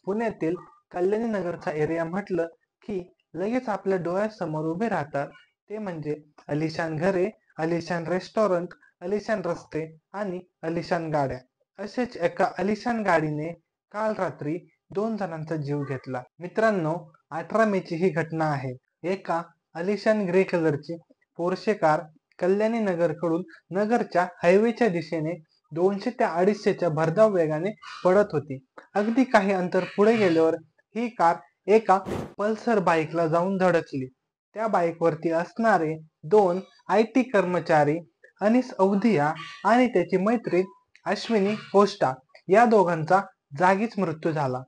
पुण्यातील कल्याणी नगरचा एरिया म्हटलं की लगेच आपल्या डोळ्यासमोर उभे राहतात ते म्हणजे अलिशान घरे, अलिशान रेस्टॉरंट, अलिशान रस्ते आणि अलिशान गाड्या. असेच एका अलिशान गाडीने काल रात्री 2 जणांचा जीव घेतला. मित्रांनो, 18 मेची ही घटना आहे. एका अलिशान ग्रे कलरची पोर्शे कार कल्याणी नगरकडून नगरच्या हायवेच्या दिशेने 200 ते 250च्या भरधाव वेगाने पडत होती. अगदी काही अंतर पुढे गेल्यावर ही कार एका पल्सर बाईकला जाऊन धडकली. त्या बाईकवरती असणारे 2 IT कर्मचारी अनिस अवधिया आणि त्याची मैत्रीण अश्विनी कोस्टा या दोघांचा जागीच मृत्यू झाला.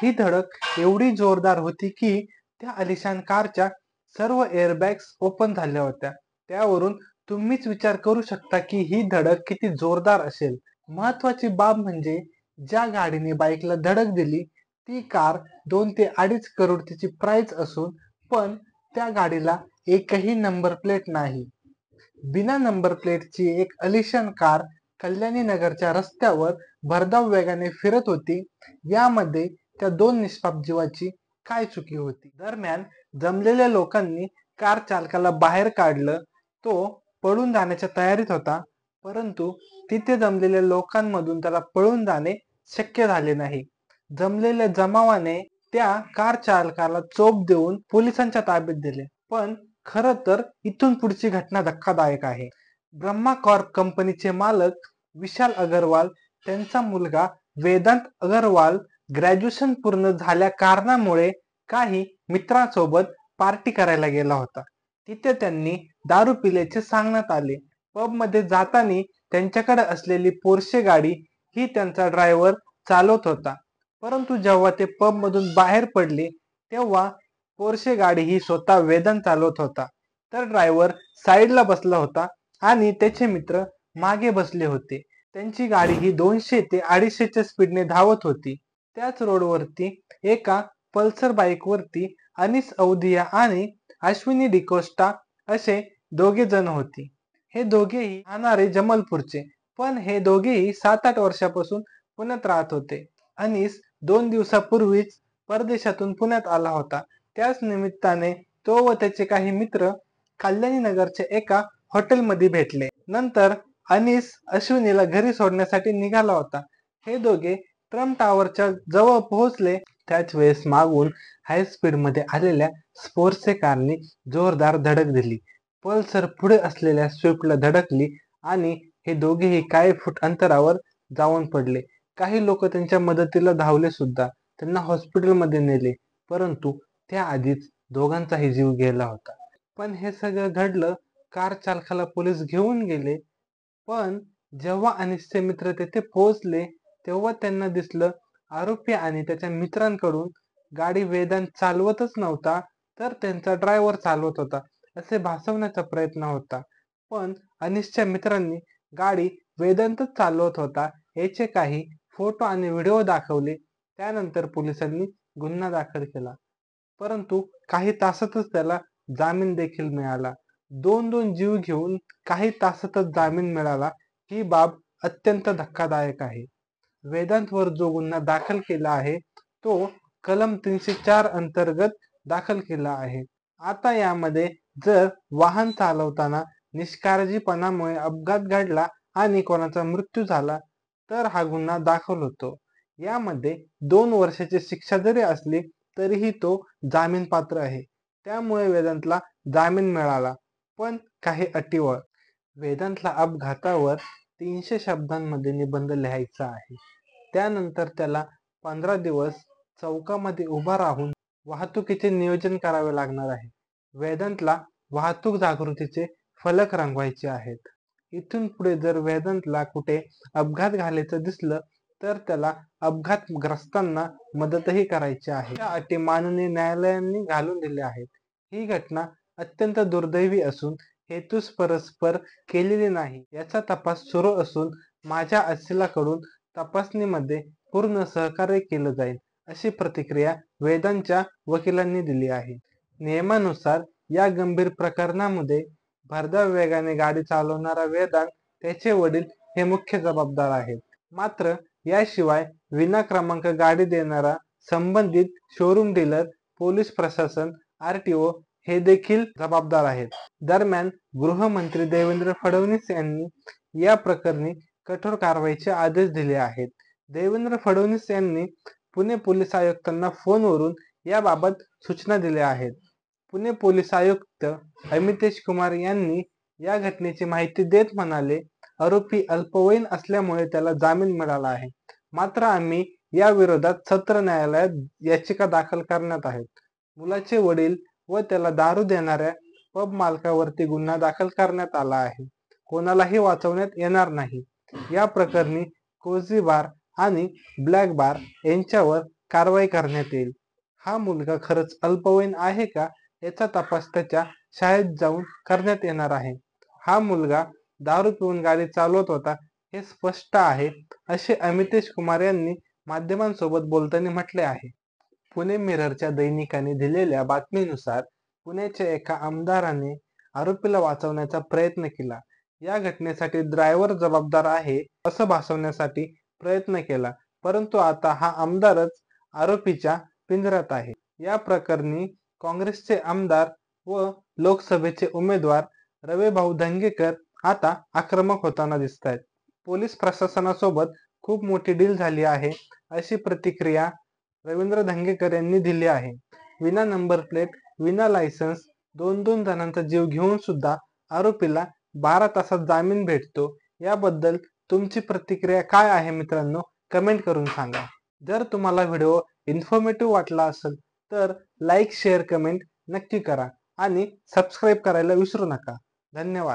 ही धडक एवढी जोरदार होती की त्या अलिशान कारच्या सर्व एअरबॅग्स ओपन झाल्या होत्या. त्यावरून तुम्हीच विचार करू शकता की ही धडक किती जोरदार असेल. महत्वाची बाब म्हणजे ज्या गाडीने बाईकला धडक दिली ती कार 2 ते 2.5 करोड तिची प्राइस असून पण त्या गाडीला एकही नंबर प्लेट नाही. बिना नंबर प्लेटची एक अलिशान कार कल्याणी नगरच्या रस्त्यावर भरधाव वेगाने फिरत होती. यामध्ये त्या 2 निष्पाप जीवाची काय चुकी होती? दरम्यान जमलेल्या लोकांनी कार चालकाला बाहेर काढलं. तो पळून जाण्याच्या तयारीत होता, परंतु तिथे जमलेल्या लोकांमधून त्याला पळून जाणे शक्य झाले नाही. जमलेल्या जमावाने त्या कार चालकाला चोप देऊन पोलिसांच्या ताब्यात दिले. पण खरं तर इथून पुढची घटना धक्कादायक आहे. ब्रह्मा कॉर्प कंपनीचे मालक विशाल अगरवाल त्यांचा मुलगा वेदांत अगरवाल ग्रॅज्युएशन पूर्ण झाल्या कारणामुळे काही मित्रांसोबत पार्टी करायला गेला होता. तिथे त्यांनी दारू पिल्याचे सांगण्यात आले. पबमध्ये जाताना त्यांच्याकडे असलेली पोर्शे गाडी ही त्यांचा ड्रायव्हर चालवत होता. परंतु जेव्हा ते पबमधून बाहेर पडले तेव्हा पोर्शे गाडी ही स्वतः वेदांत चालवत होता, तर ड्रायव्हर साईडला बसला होता आणि त्याचे मित्र मागे बसले होते. त्यांची गाडी ही 200 ते 250च्या स्पीडने धावत होती. त्याच रोडवरती एका पल्सर बाईकवरती अनिस अवधिया आणि अश्विनी डिकोस्टा असे 2 जण होते. हे दोघेही राहणारे जमलपूरचे, पण हे दोघेही 7-8 वर्षापासून पुण्यात राहत होते. अनिस 2 दिवसापूर्वीच परदेशातून पुण्यात आला होता. त्याच निमित्ताने तो व त्याचे काही मित्र कल्याणी नगरच्या एका हॉटेलमध्ये भेटले. नंतर अनिस अश्विनीला घरी सोडण्यासाठी निघाला होता. हे दोघे ट्रम्प टावरच्या जवळ पोहोचले त्याच वेळेस मागून हाय स्पीड मध्ये आलेल्या स्पोर्ट्सचे कारने जोरदार धडक दिली. पल्सर पुढे असलेल्या स्विफ्टला धडकली आणि हे दोघेही काही फूट अंतरावर जाऊन पडले. काही लोक त्यांच्या मदतीला धावले सुद्धा. त्यांना हॉस्पिटलमध्ये नेले, परंतु त्याआधीच दोघांचाही जीव गेला होता. पण हे सगळं घडलं. कार चालकाला पोलीस घेऊन गेले. पण जेव्हा अनिसचे मित्र तेथे पोहोचले तेव्हा त्यांना दिसलं आरोपी आणि त्याच्या मित्रांकडून गाडी वेदांत चालवतच नव्हता, तर त्यांचा ड्रायव्हर चालवत होता असे भासवण्याचा प्रयत्न होता. पण अनिसच्या मित्रांनी गाडी वेदांतच चालवत होता याचे काही फोटो आणि व्हिडिओ दाखवले. त्यानंतर पोलिसांनी गुन्हा दाखल केला, परंतु काही तासातच त्याला जामीन देखील मिळाला. 2 जीव घेऊन काही तासातच जामीन मिळाला. ही बाब अत्यंत धक्कादायक आहे. वेदांतवर जो गुन्हा दाखल केला आहे तो कलम 304 अंतर्गत दाखल केला आहे. आता यामध्ये जर वाहन चालवताना निष्काळजीपणामुळे अपघात घडला आणि कोणाचा मृत्यू झाला तर हा गुन्हा दाखल होतो. यामध्ये 2 वर्षाची शिक्षा जरी असली तरीही तो जामीन पात्र आहे. त्यामुळे वेदांतला जामीन मिळाला, पण काही अटीवर. वेदांतला अपघातावर 300 शब्दांमध्ये निबंध लिहायचा आहे. त्यानंतर त्याला 15 दिवस चौकामध्ये उभा राहून वाहतुकीचे नियोजन करावे लागणार आहे. वेदांतला वाहतूक जागृतीचे फलक रंगवायचे आहेत. इथून पुढे जर वेदांतला कुठे अपघात झाल्याचं दिसलं तर त्याला अपघातग्रस्तांना मदतही करायची आहे. या अटी माननीय न्यायालयांनी घालून दिल्या आहेत. ही घटना अत्यंत दुर्दैवी असून हेतूस परस्पर केलेली नाही याचा तपास सुरू असून माझ्या असिलाकडून तपासणीमध्ये पूर्ण सहकार्य केलं जाईल अशी प्रतिक्रिया वेदांतच्या वकिलांनी दिली आहे. नियमानुसार या गंभीर प्रकरणामध्ये भरधाव वेगाने गाडी चालवणारा वेदांत त्याचे वडील हे मुख्य जबाबदार आहेत. मात्र याशिवाय विना क्रमांक गाडी देणारा संबंधित शोरूम डीलर, पोलीस प्रशासन, आरटीओ हे देखील जबाबदार आहेत. दरम्यान गृहमंत्री देवेंद्र फडणवीस यांनी या प्रकरणी कठोर कारवाईचे आदेश दिले आहेत. देवेंद्र फडणवीस यांनी पुणे पोलीस आयुक्तांना फोनवरून याबाबत सूचना दिल्या आहेत. पुणे पोलीस आयुक्त अमितेश कुमार यांनी या घटनेची माहिती देत म्हणाले, आरोपी अल्पवयीन असल्यामुळे त्याला जामीन मिळाला आहे. मात्र आम्ही या विरोधात सत्र न्यायालयात याचिका दाखल करण्यात आहेत. मुलाचे वडील व त्याला दारू देणाऱ्या पब मालकावरती गुन्हा दाखल करण्यात आला आहे. कोणालाही वाचवण्यात येणार नाही. या प्रकरणी कोझी बार आणि ब्लॅक बार यांच्यावर कारवाई करण्यात येईल. हा मुलगा खरंच अल्पवयीन आहे का याचा तपास त्याच्या शाळेत जाऊन करण्यात येणार आहे. हा मुलगा दारू पिऊन गाडी चालवत होता हे स्पष्ट आहे, असे अमितेश कुमार यांनी माध्यमांसोबत बोलताना म्हटले आहे. पुणे मिररच्या दैनिकाने दिलेल्या बातमीनुसार पुण्याच्या एका आमदाराने आरोपीला वाचवण्याचा प्रयत्न केला. या घटनेसाठी ड्रायव्हर जबाबदार आहे असं भासवण्यासाठी प्रयत्न केला, परंतु आता हा आमदारच आरोपीच्या पिंजऱ्यात आहे. या प्रकरणी काँग्रेसचे आमदार व लोकसभेचे उमेदवार रविभाऊ धंगेकर आता आक्रमक होताना दिसत आहेत. पोलीस प्रशासनासोबत खूप मोठी डील झाली आहे, अशी प्रतिक्रिया रवींद्र धंगेकर यांनी दिली आहे. विना नंबर प्लेट, विना लायसन्स 2-2 जणांचा जीव घेऊन सुद्धा आरोपीला 12 तासात जामीन भेटतो. याबद्दल तुमची प्रतिक्रिया काय आहे मित्रांनो, कमेंट करून सांगा. जर तुम्हाला व्हिडिओ इन्फॉर्मेटिव्ह वाटला असेल तर लाईक, शेअर, कमेंट नक्की करा आणि सबस्क्राईब करायला विसरू नका. धन्यवाद.